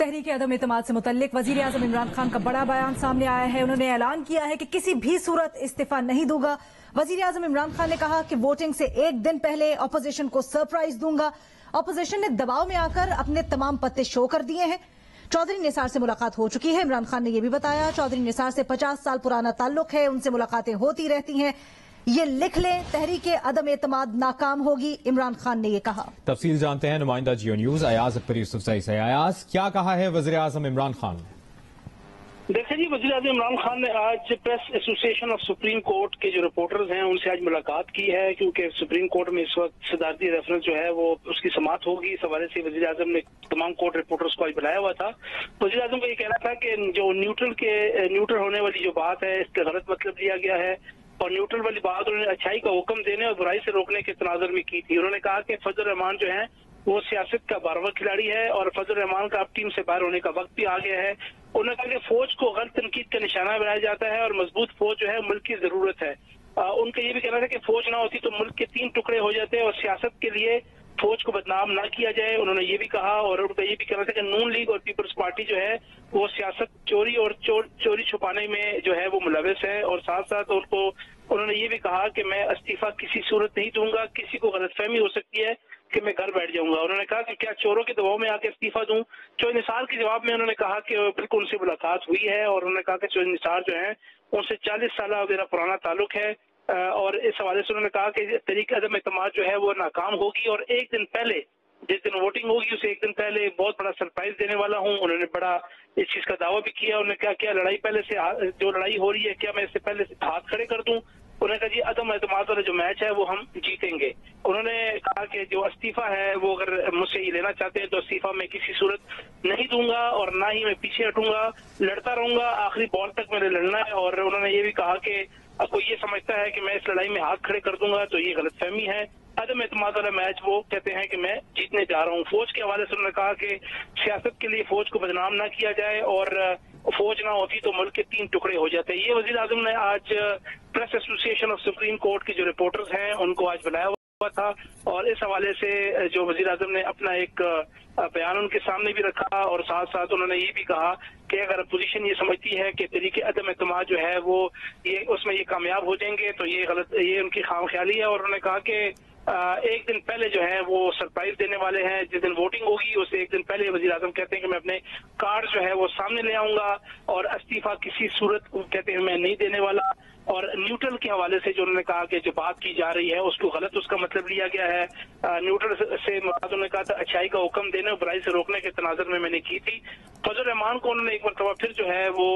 तहरीक अदम एतमाद से मुतल्लिक वजीर आजम इमरान खान का बड़ा बयान सामने आया है। उन्होंने ऐलान किया है कि किसी भी सूरत इस्तीफा नहीं दूंगा। वजीर आजम इमरान खान ने कहा कि वोटिंग से एक दिन पहले अपोजिशन को सरप्राइज दूंगा। अपोजिशन ने दबाव में आकर अपने तमाम पत्ते शो कर दिए हैं। चौधरी निसार से मुलाकात हो चुकी है। इमरान खान ने यह भी बताया चौधरी निसार से 50 साल पुराना ताल्लुक है, उनसे मुलाकातें होती रहती हैं। ये लिख लें, तहरीक अदम एतमाद नाकाम होगी, इमरान खान ने ये कहा। तफसील जानते हैं नुमाइंदा जियो न्यूज अयाज अकबर यूसुफजई से। अयाज, क्या कहा है वज़ीर आज़म इमरान खान? देखिए जी, वज़ीर आज़म इमरान खान ने आज press association of supreme court के जो रिपोर्टर्स हैं उनसे आज मुलाकात की है, क्योंकि सुप्रीम कोर्ट में इस वक्त सदारती रेफरेंस जो है वो उसकी समाअत होगी। इस हवाले से वज़ीर आज़म ने तमाम कोर्ट रिपोर्टर्स को आज बुलाया हुआ था। वज़ीर आज़म का ये कहना था कि जो न्यूट्रल होने वाली जो बात है इसका गलत मतलब लिया गया है, और न्यूट्रल वाली बात उन्होंने अच्छाई का हुक्म देने और बुराई से रोकने के तनाजुर में की थी। उन्होंने कहा कि फजल रहमान जो है वो सियासत का 12वां खिलाड़ी है और फजल रहमान का अब टीम से बाहर होने का वक्त भी आ गया है। उन्होंने कहा कि फौज को गलत तनकीद का निशाना बनाया जाता है और मजबूत फौज जो है मुल्क की जरूरत है। उनका ये भी कहना था कि फौज ना होती तो मुल्क के 3 टुकड़े हो जाते और सियासत के लिए फौज को बदनाम ना किया जाए। उन्होंने ये भी कहा और उनका ये भी कहना था कि नून लीग और पीपल्स पार्टी जो है वो सियासत चोरी और चोरी छुपाने में जो है वो मुलविस है, और साथ साथ उन्होंने ये भी कहा कि मैं इस्तीफा किसी सूरत नहीं दूंगा। किसी को गलतफहमी हो सकती है कि मैं घर बैठ जाऊंगा। उन्होंने कहा कि क्या चोरों के दबाव में आके इस्तीफा दूं। चौधरी निसार के जवाब में उन्होंने कहा कि बिल्कुल उनसे मुलाकात हुई है और उन्होंने कहा कि चौधरी निसार जो है उनसे 40 साल मेरा पुराना ताल्लुक है, और इस हवाले से उन्होंने कहा कि तहरीक अदम एतमाद जो है वो नाकाम होगी और एक दिन पहले, जिस दिन वोटिंग होगी उसे एक दिन पहले बहुत बड़ा सरप्राइज देने वाला हूं। उन्होंने बड़ा इस चीज का दावा भी किया। उन्होंने कहा क्या लड़ाई पहले से जो लड़ाई हो रही है क्या मैं इससे पहले हाथ खड़े कर दूं। उन्होंने कहा जी अदम एतमाद वाला जो मैच है वो हम जीतेंगे। उन्होंने कहा कि जो इस्तीफा है वो अगर मुझसे ही लेना चाहते हैं तो इस्तीफा मैं किसी सूरत नहीं दूंगा और ना ही मैं पीछे हटूंगा, लड़ता रहूंगा, आखिरी बॉल तक मैंने लड़ना है। और उन्होंने ये भी कहा कि कोई ये समझता है कि मैं इस लड़ाई में हाथ खड़े कर दूंगा तो ये गलतफहमी है। अदम एतमाद वाला मैच वो कहते हैं कि मैं जीतने जा रहा हूँ। फौज के हवाले से उन्होंने कहा कि सियासत के लिए फौज को बदनाम ना किया जाए और फौज ना होती तो मुल्क के 3 टुकड़े हो जाते। ये वजीर आजम ने आज press association of supreme court के जो रिपोर्टर्स हैं उनको आज बुलाया हुआ था, और इस हवाले से जो वजीर आजम ने अपना एक बयान उनके सामने भी रखा, और साथ साथ उन्होंने ये भी कहा कि अगर अपोजिशन ये समझती है कि तहरीक अदम एतमाद जो है वो उसमें ये कामयाब हो जाएंगे तो ये उनकी खामख्याली है। और उन्होंने कहा कि एक दिन पहले जो है वो सरप्राइज देने वाले हैं। जिस दिन वोटिंग होगी उससे एक दिन पहले वजीर आजम कहते हैं कि मैं अपने कार्ड जो है वो सामने ले आऊंगा और इस्तीफा किसी सूरत कहते हैं मैं नहीं देने वाला। और न्यूट्रल के हवाले से जो उन्होंने कहा कि जो बात की जा रही है उसको गलत उसका मतलब लिया गया है। न्यूट्रल से उन्होंने कहा था अच्छाई का हुक्म देने और बुराई से रोकने के तनाजुर में मैंने की थी। फजल रहमान को उन्होंने एक मरतबा फिर जो है वो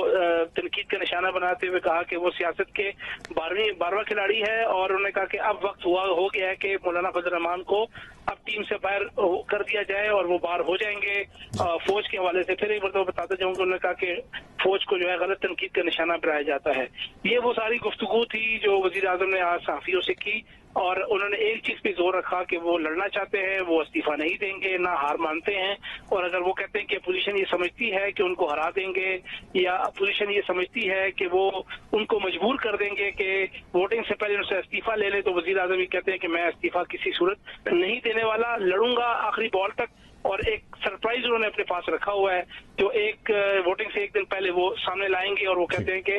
तनकीद का निशाना बनाते हुए कहा कि वो सियासत के 12वां खिलाड़ी है, और उन्होंने कहा कि अब वक्त हो गया है कि मौलाना फजल रहमान को अब टीम से बाहर कर दिया जाए और वो बाहर हो जाएंगे। फौज के हवाले से फिर एक मरतबा बताते जाऊंगा, उन्होंने कहा कि फौज को जो है गलत तनकीद का निशाना बनाया जाता है। ये वो सारी गुफ्तगू थी जो वजीर आजम ने आज सहाफियों से की, और उन्होंने एक चीज पे जोर रखा कि वो लड़ना चाहते हैं, वो इस्तीफा नहीं देंगे, ना हार मानते हैं। और अगर वो कहते हैं कि अपोजिशन ये समझती है कि उनको हरा देंगे या अपोजिशन ये समझती है कि वो उनको मजबूर कर देंगे कि वोटिंग से पहले उनसे इस्तीफा ले ले, तो वजीर आजम ये कहते हैं कि मैं इस्तीफा किसी सूरत नहीं देने वाला, लड़ूंगा आखिरी बॉल तक। और एक सरप्राइज उन्होंने अपने पास रखा हुआ है जो एक वोटिंग से एक दिन पहले वो सामने लाएंगे, और वो कहते हैं कि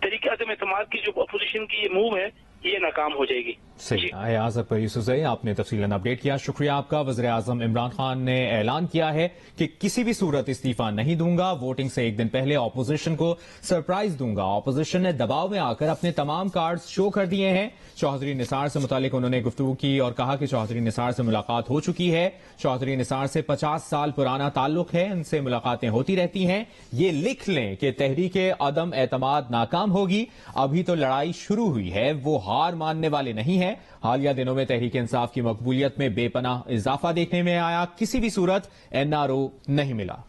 तहरीक अदम एतमाद की जो अपोजिशन की ये मूव है ये नाकाम हो जाएगी। सही। अयाज अकबर यूसुफजई, आपने तफसीलन अपडेट किया, शुक्रिया आपका। वज़ीर आज़म इमरान खान ने ऐलान किया है कि किसी भी सूरत इस्तीफा नहीं दूंगा, वोटिंग से एक दिन पहले ऑपोजिशन को सरप्राइज दूंगा। ऑपोजिशन ने दबाव में आकर अपने तमाम कार्ड्स शो कर दिए हैं। चौधरी निसार से मुतालिक उन्होंने गुफ्तगू की और कहा कि चौधरी निसार से मुलाकात हो चुकी है। चौधरी निसार से 50 साल पुराना ताल्लुक है, उनसे मुलाकातें होती रहती हैं। ये लिख लें कि तहरीक अदम एतमाद नाकाम होगी, अभी तो लड़ाई शुरू हुई है, वो हार मानने वाले नहीं है। हालिया दिनों में तहरीक इंसाफ की मकबूलियत में बेपनाह इजाफा देखने में आया, किसी भी सूरत एनआरओ नहीं मिला।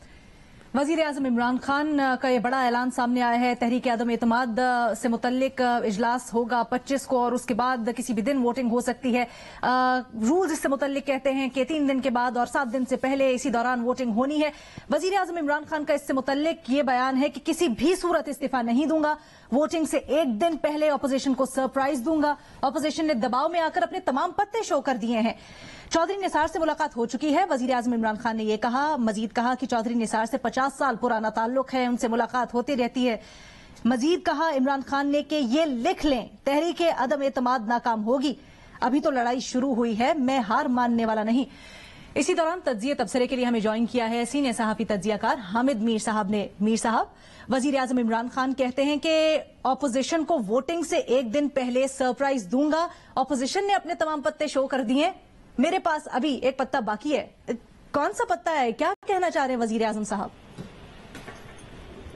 वजीर आजम इमरान खान का ये बड़ा ऐलान सामने आया है। तहरीक आदम एतमाद से मुतल्लिक इजलास होगा 25 को और उसके बाद किसी भी दिन वोटिंग हो सकती है। रूल्स इससे मुतल्लिक कहते हैं कि 3 दिन के बाद और 7 दिन से पहले इसी दौरान वोटिंग होनी है। वजीर आजम इमरान खान का इससे मुतल्लिक ये बयान है कि किसी भी सूरत इस्तीफा नहीं दूंगा, वोटिंग से 1 दिन पहले अपोजिशन को सरप्राइज दूंगा। अपोजिशन ने दबाव में आकर अपने तमाम पत्ते शो कर दिए हैं। चौधरी निसार से मुलाकात हो चुकी है। वजीर आजम इमरान खान ने यह कहा, मजीद कहा कि चौधरी निसार से 50 साल पुराना ताल्लुक है, उनसे मुलाकात होती रहती है। मजीद कहा इमरान खान ने कि ये लिख लें, तहरीक अदम एतमाद नाकाम होगी, अभी तो लड़ाई शुरू हुई है, मैं हार मानने वाला नहीं। इसी दौरान तज्जिए तबसरे के लिए हमें ज्वाइन किया है सीनियर सहाफी तज्जियाकार हामिद मीर साहब ने। मीर साहब, वजीर आजम इमरान खान कहते हैं कि ऑपोजिशन को वोटिंग से 1 दिन पहले सरप्राइज दूंगा। ऑपोजिशन ने अपने तमाम पत्ते शो कर दिए, मेरे पास अभी एक पत्ता बाकी है। कौन सा पत्ता है, क्या कहना चाह रहे हैं वजीर आजम साहब?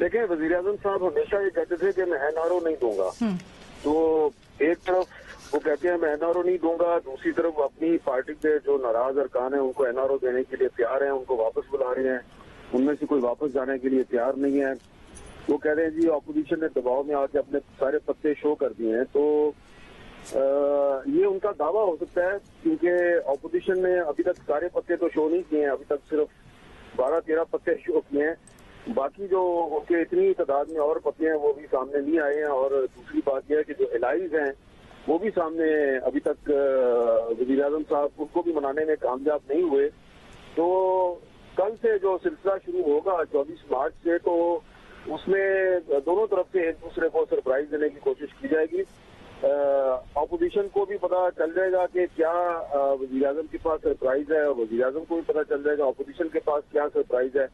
देखिए, वजीर आजम साहब हमेशा ये कहते थे कि मैं एनआरओ नहीं दूंगा। तो एक तरफ वो कहते हैं मैं एनआरओ नहीं दूंगा, दूसरी तरफ अपनी पार्टी के जो नाराज अरकान है उनको एनआरओ देने के लिए तैयार हैं, उनको वापस बुला रहे हैं। उनमें से कोई वापस जाने के लिए तैयार नहीं है। वो कह रहे हैं जी ऑपोजिशन ने दबाव में आके अपने सारे पत्ते शो कर दिए हैं। तो ये उनका दावा हो सकता है क्योंकि ऑपोजिशन ने अभी तक सारे पत्ते तो शो नहीं किए हैं, अभी तक सिर्फ 12-13 पत्ते शो किए हैं। बाकी जो उनके इतनी तादाद में और पत्ते हैं वो भी सामने नहीं आए हैं। और दूसरी बात यह है कि जो एलाइज हैं वो भी सामने अभी तक वज़ीर आज़म साहब उनको भी मनाने में कामयाब नहीं हुए। तो कल से जो सिलसिला शुरू होगा 24 मार्च से, तो उसमें दोनों तरफ से एक दूसरे को सरप्राइज देने की कोशिश की जाएगी। ऑपोजिशन को भी पता चल जाएगा कि क्या वज़ीर आज़म के पास सरप्राइज है और वज़ीर आज़म को भी पता चल जाएगा ऑपोजिशन के पास क्या सरप्राइज है।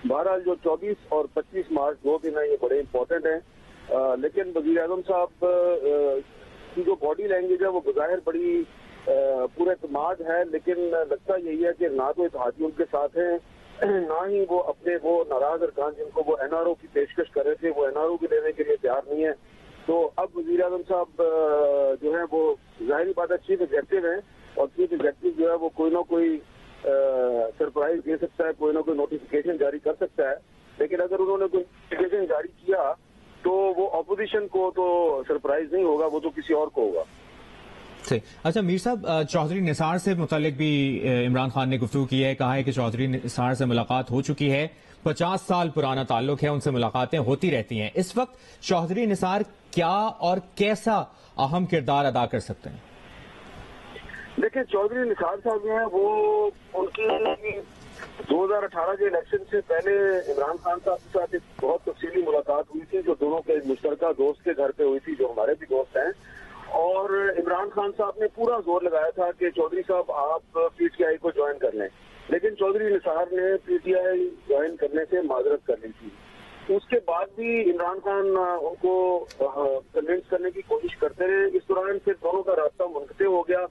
बहरहाल जो 24 और 25 मार्च 2 दिन है ये बड़े इंपॉर्टेंट हैं। लेकिन वज़ीर आज़म साहब की जो बॉडी लैंग्वेज है वो बज़ाहिर बड़ी पूरे एतमाद है, लेकिन लगता यही है कि ना तो इत्तेहादी उनके साथ हैं, ना ही वो अपने वो नाराज अरकान जिनको वो एनआरओ की पेशकश कर रहे थे वो एनआरओ की लेने के लिए तैयार नहीं है। तो अब वज़ीर आज़म साहब जो है वो ज़ाहिरी बात है चीफ एग्जेक्टिव हैं और चीफ एग्जेक्टिव जो है वो कोई ना कोई सरप्राइज दे सकता है, कोई ना कोई नोटिफिकेशन जारी कर सकता है। लेकिन अगर उन्होंने कोई नोटिफिकेशन जारी किया तो वो ऑपोजिशन को तो सरप्राइज नहीं होगा, वो तो किसी और को होगा। अच्छा मीर साहब, चौधरी निसार से मुतालिक भी इमरान खान ने गुफ्तगू की है, कहा है कि चौधरी निसार से मुलाकात हो चुकी है, 50 साल पुराना ताल्लुक है, उनसे मुलाकातें होती रहती हैं। इस वक्त चौधरी निसार क्या और कैसा अहम किरदार अदा कर सकते हैं? देखिए, चौधरी निसार साहब जो है वो उनकी 2018 के इलेक्शन से पहले इमरान खान साहब के साथ एक बहुत तफसीली मुलाकात हुई थी जो दोनों के मुश्तरका दोस्त के घर पे हुई थी, जो हमारे भी दोस्त हैं। और इमरान खान साहब ने पूरा जोर लगाया था कि चौधरी साहब आप पीटीआई को ज्वाइन कर लें, लेकिन चौधरी निसार ने पीटीआई ज्वाइन करने से माजरत कर ली थी। उसके बाद भी इमरान खान उनको कन्विंस करने की कोशिश करते रहे। इस दौरान फिर दोनों का रास्ता मुनक़ते हो गया।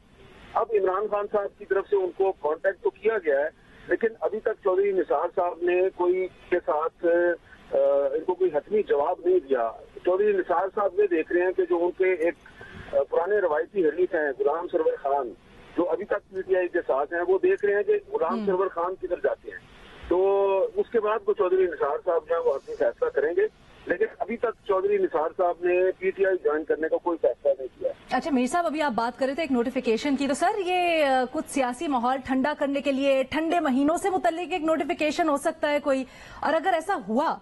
अब इमरान खान साहब की तरफ से उनको कांटेक्ट तो किया गया है, लेकिन अभी तक चौधरी निसार साहब ने कोई के साथ इनको कोई हतमी जवाब नहीं दिया। चौधरी निसार साहब ये देख रहे हैं कि जो उनके एक पुराने रवायती हरीफ हैं गुलाम सरवर खान, जो अभी तक पीटीआई के साथ हैं, वो देख रहे हैं कि गुलाम सरवर खान किधर जाते हैं। तो उसके बाद वो चौधरी निसार साहब जो है वो अपनी फैसला करेंगे, लेकिन अभी तक चौधरी निसार साहब ने पीटीआई ज्वाइन करने का कोई फैसला नहीं किया। अच्छा मीर साहब, अभी आप बात कर रहे थे एक नोटिफिकेशन की, तो सर ये कुछ सियासी माहौल ठंडा करने के लिए ठंडे महीनों से मुतल्लिक एक नोटिफिकेशन हो सकता है कोई, और अगर ऐसा हुआ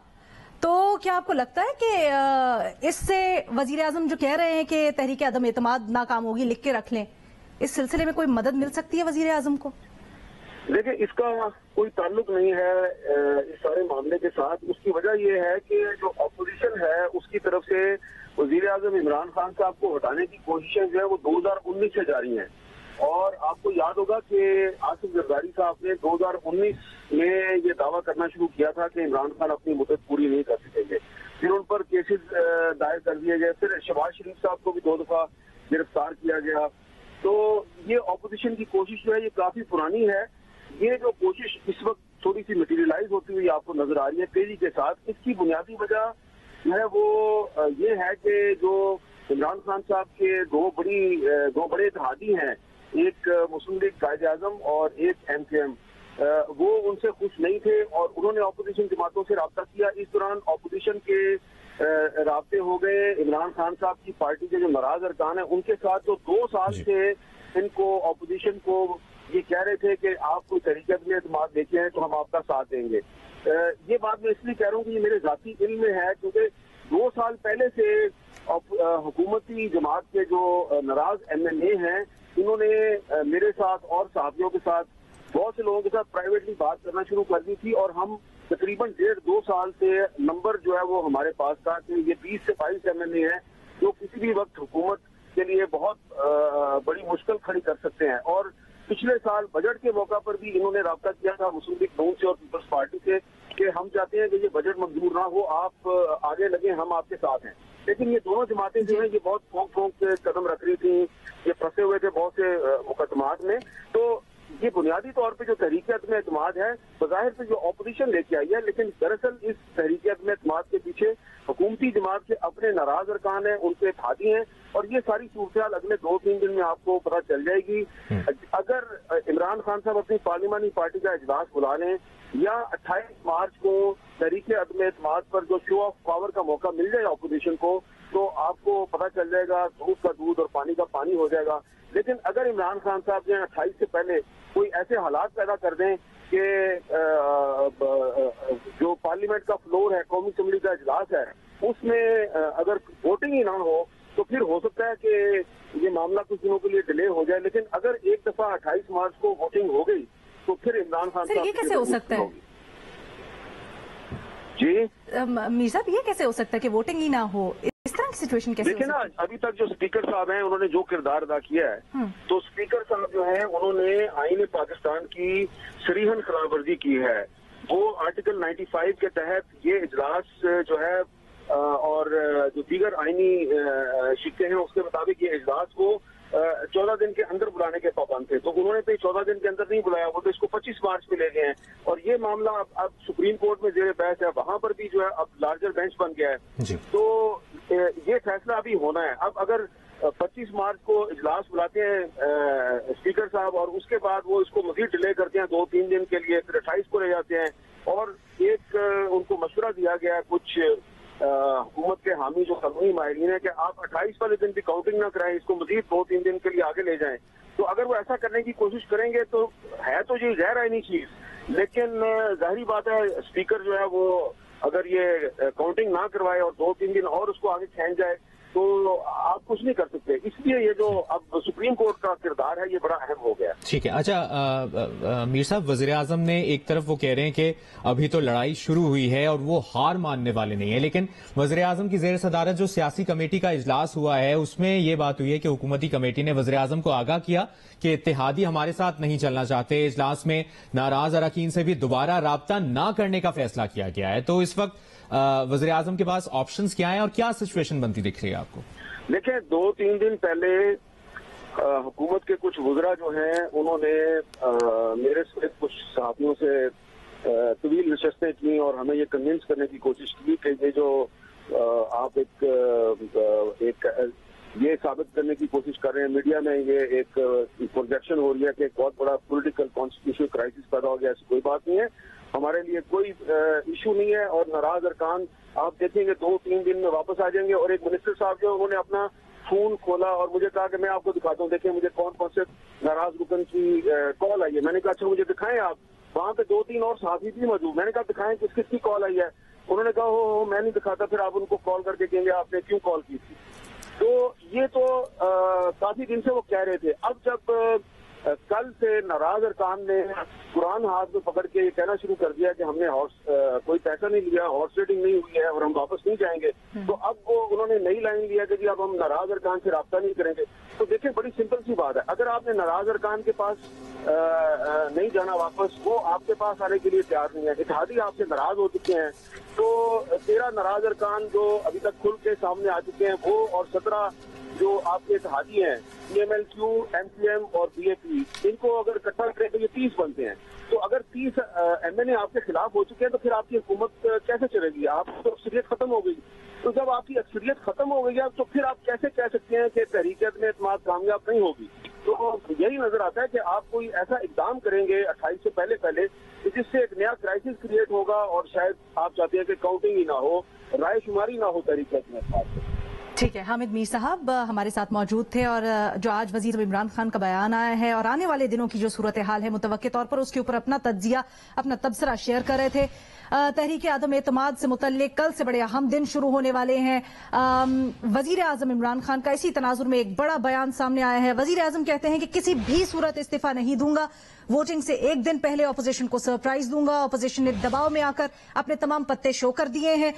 तो क्या आपको लगता है कि इससे वजीर आजम जो कह रहे हैं कि तहरीक अदम एतमाद नाकाम होगी, लिख के रख लें, इस सिलसिले में कोई मदद मिल सकती है वजीर आजम को? देखिए, इसका कोई ताल्लुक नहीं है इस सारे मामले के साथ। उसकी वजह यह है कि जो अपोजिशन है उसकी तरफ से वजीर आजम इमरान खान साहब को हटाने की कोशिशें जो है वो 2019 से जारी हैं। और आपको याद होगा कि आसिफ जरदारी साहब ने 2019 में ये दावा करना शुरू किया था कि इमरान खान अपनी मुद्दत पूरी नहीं कर सकेंगे। फिर उन पर केसेस दायर कर दिए गए। फिर शहबाज शरीफ साहब को भी 2 दफा गिरफ्तार किया गया। तो ये ऑपोजिशन की कोशिश जो है ये काफी पुरानी है। ये जो कोशिश इस वक्त थोड़ी सी मटेरियलाइज होती हुई आपको नजर आ रही है तेजी के साथ। इसकी बुनियादी वजह जो है वो ये है कि जो इमरान खान साहब के दो बड़े इत्तेहादी हैं, एक मुस्लिम लीग कायदे आजम और एक MKM, وہ ان سے خوش نہیں تھے اور انہوں نے اپوزیشن جماعتوں سے رابطہ کیا. اس دوران اپوزیشن کے رابطے ہو گئے. عمران خان صاحب کی پارٹی کے جو ناراض ارکان ہیں ان کے ساتھ جو 2 سال سے ان کو اپوزیشن کو یہ کہہ رہے تھے کہ آپ کو طریقت میں اعتماد دیکھے ہیں تو ہم آپ کا ساتھ دیں گے. یہ بات میں اس لیے کہہ رہا ہوں کہ یہ میرے ذاتی علم میں ہے کیونکہ 2 سال پہلے سے حکومتی جماعت کے جو ناراض MNA ہیں انہوں نے میرے ساتھ اور صحافیوں کے ساتھ بہت سے لوگوں کے ساتھ پرائیویٹلی بات کرنا شروع کر دی تھی اور ہم تقریباً 1.5-2 سال سے نمبر جو ہے وہ ہمارے پاس تھا کہ یہ 20 سے 22 MNA ہیں جو کسی بھی وقت حکومت کے لیے بہت بڑی مشکل کھڑی کر سکتے ہیں. اور پچھلے سال بجٹ کے موقع پر بھی انہوں نے رابطہ کیا تھا مسلم لیگ نون سے اور پیپلز پارٹی سے کہ ہم چاہتے ہیں کہ یہ بجٹ منظور نہ ہو, آپ آگے لگیں, ہم آپ کے ساتھ ہیں. لیکن یہ دونوں جماعتیں جو ہیں یہ بہت پھونک کے قدم رکھ رہی تھیں, یہ پھنسے ہوئے تھے بہت سے مقدمات میں. تو یہ بنیادی طور پہ جو تحریک عدم اعتماد ہے بظاہر سے جو اپوزیشن لے کے آئی ہے, لیکن دراصل اس تحریک عدم اعتماد کے پیچھے حکومتی جماعت کے اپنے ناراض ارکان ہیں, ان کے اتحادی ہیں. اور یہ ساری صورتحال اگلے 2-3 دن میں آپ کو پتہ چل جائے گی. اگر عمران خان صاحب اپنی پارلیمانی پارٹی کا اجلاس بلا لیں یا 28 مارچ کو تحریک عدم اعتماد پر جو شو آف پاور کا موقع مل جائے اپوزیشن کو تو آپ کو پتہ چل جائے گا, دودھ کا دودھ اور پانی کا پانی ہو جائے گا. لیکن اگر عمران خان صاحب جو 28 سے پہلے کوئی ایسے حالات پیدا کر دیں کہ جو پارلیمنٹ کا فلور ہے, قومی اسمبلی کا اجلاس ہے, اس میں اگر ووٹنگ ہی نہ ہو تو پھر ہو سکتا ہے کہ یہ معاملہ کچھ دنوں کے لیے ڈیلے ہو جائے. لیکن اگر ایک دفعہ 28 مارچ کو ووٹنگ ہو گئی تو پھر عمران خان صاحب یہ کیسے ہو سکتا ہے جی میر صاحب, یہ کیسے ہو سکتا ہے کہ ووٹنگ ہی نہ ہو؟ اس طرح کی سچویشن کیسے دیکھیں نا, ابھی تک جو اسپیکر صاحب ہیں انہوں نے جو کردار ادا کیا ہے تو اسپیکر صاحب جو ہیں انہوں نے آئین پاکستان کی صریحاً خلاف ورزی کی ہے. وہ آرٹیکل 95 کے تحت یہ اجلاس جو ہے اور جو دیگر آئینی شکے ہیں اس کے مطابق یہ اجلاس کو 14 دن کے اندر بلانے کے پابند تھے. تو انہوں نے تو 14 دن کے اندر نہیں بلایا, وہ تو اس کو 25 مارچ میں لے گئے ہیں. اور یہ معاملہ اب سپریم کورٹ میں زیر بحث ہے, وہاں پر بھی جو ہے اب لارجر بینچ بن گیا ہے. تو یہ فیصلہ ابھی ہونا ہے. اب اگر 25 مارچ کو اجلاس بلاتے ہیں اسپیکر صاحب اور اس کے بعد وہ اس کو مزید ڈیلے کرتے ہیں 2-3 دن کے لیے, پھر 28 کو لے جاتے ہیں اور ایک ان کو مشورہ دیا گیا ہے کچھ حکومت کے حامی جو قانونی ماہرین ہیں کہ آپ 28 والے دن بھی کاؤنٹنگ نہ کرائیں, اس کو مزید 2-3 دن کے لیے آگے لے جائیں. تو اگر وہ ایسا کرنے کی کوشش کریں گے تو ہے تو یہ غیر آئینی چیز, لیکن ظاہری بات ہے اسپیکر جو ہے وہ اگر یہ کاؤنٹنگ نہ کروائے اور 2-3 دن اور اس کو آگے کھینچ جائے تو آپ کچھ نہیں کر سکتے. اس لیے یہ جو اب سپریم کورٹ کا کردار ہے یہ بڑا اہم ہو گیا. ٹھیک ہے. اچھا میر صاحب, وزیر اعظم نے ایک طرف وہ کہہ رہے ہیں کہ ابھی تو لڑائی شروع ہوئی ہے اور وہ ہار ماننے والے نہیں ہیں, لیکن وزیر اعظم کی زیر صدارت جو سیاسی کمیٹی کا اجلاس ہوا ہے اس میں یہ بات ہوئی ہے کہ حکومتی کمیٹی نے وزیر اعظم کو آگاہ کیا کہ اتحادی ہمارے ساتھ نہیں چلنا چاہتے. اجلاس میں ناراض اراکین سے بھی دوبارہ رابطہ نہ کرنے کا فیصلہ کیا گیا ہے. تو اس وقت وزیر اعظم کے پاس آپشنز کیا ہیں اور کیا سچویشن بنتی دکھ رہی ہے آپ کو؟ دیکھیں 2-3 دن پہلے حکومت کے کچھ وزراء جو ہیں انہوں نے میرے سے کچھ صحافیوں سے طویل نشستیں کی اور ہمیں یہ کنونس کرنے کی کوشش کی کہ یہ جو آپ ایک یہ ثابت کرنے کی کوشش کر رہے ہیں میڈیا میں, یہ ایک پروجیکشن ہو رہی ہے کہ ایک بہت بڑا پولیٹیکل کانسٹیٹیوشنل کرائسس پیدا ہو گیا. ایسی کوئی بات نہیں ہے, ہمارے لیے کوئی ایشو نہیں ہے. اور ناراض ارکان آپ دیکھیں گے 2-3 دن میں واپس آ جائیں گے. اور ایک منسٹر صاحب جو انہوں نے اپنا فون کھولا اور مجھے کہا کہ میں آپ کو دکھاتا ہوں, دیکھیں مجھے کون کون سے ناراض رکن کی کال آئی ہے. میں نے کہا اچھا مجھے دکھائیں آپ. وہاں پہ 2-3 اور صحافی بھی موجود. میں نے کہا دکھائیں کس کس کی کال آئی ہے. انہوں نے کہا ہو میں نہیں دکھاتا. پھر آپ ان کو کال کر کے کہیں گے آپ نے کیوں کال کی تھی. تو یہ تو کافی دن سے وہ کہہ رہے تھے. اب جب کل سے ناراض ارکان نے قرآن ہاتھ میں پکڑ کے یہ کہنا شروع کر دیا کہ ہم نے کوئی پیسہ نہیں لیا, ہارس ریڈنگ نہیں ہوئی ہے اور ہم واپس نہیں جائیں گے, تو اب وہ انہوں نے نئی لائن لیا کہ جی اب ہم ناراض ارکان سے رابطہ نہیں کریں گے. تو دیکھیں بڑی سمپل سی بات ہے, اگر آپ نے ناراض ارکان کے پاس نہیں جانا واپس, وہ آپ کے پاس آنے کے لیے تیار نہیں ہے. اتحادی آپ سے ناراض ہو چکے ہیں. تو 13 ناراض ارکان جو ابھی تک کھل کے سامنے آ چکے ہیں وہ اور 17 جو آپ کے اتحادی ہیں PMLQ, MCM اور BAP, ان کو اگر اکٹھا کریں تو یہ 30 بنتے ہیں. تو اگر 30 MNA آپ کے خلاف ہو چکے ہیں تو پھر آپ کی حکومت کیسے چلے گی؟ آپ تو اکثریت ختم ہو گئی. تو جب آپ کی اکثریت ختم ہو گئی ہے تو پھر آپ کیسے کہہ سکتے ہیں کہ تحریک عدم اعتماد کامیاب نہیں ہوگی؟ تو यही नजर आता है कि आप कोई ऐसा इकदाम करेंगे 28 से पहले जस से एक नया क्राइसिस क्रिएट होगा और शायद आप चाहते हैं कि काउंटिंग ही ना हो, राय शुमारी ना हो तहरीक इंसाफ। ठीक है, हामिद मीर साहब हमारे साथ मौजूद थे और जो आज वजीर इमरान खान का बयान आया है और आने वाले दिनों की जो सूरत हाल है मुतवक्के तौर पर उसके ऊपर अपना तज्जिया, अपना तबसरा शेयर कर रहे थे। तहरीक आदम एतमाद से मुतल्लिक कल से बड़े अहम दिन शुरू होने वाले हैं। वजीर आजम इमरान खान का इसी तनाजुर में एक बड़ा बयान सामने आया है। वजीर आजम कहते हैं कि किसी भी सूरत इस्तीफा नहीं दूंगा, वोटिंग से एक दिन पहले अपोजिशन को सरप्राइज दूंगा। अपोजिशन ने दबाव में आकर अपने तमाम पत्ते शो कर दिए हैं।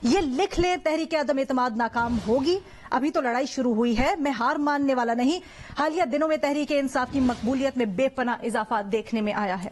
ये लिख ले, तहरीक आदम एतमाद नाकाम होगी। अभी तो लड़ाई शुरू हुई है, मैं हार मानने वाला नहीं। हालिया दिनों में तहरीक इंसाफ की मकबूलियत में बेपनाह इजाफा देखने में आया है।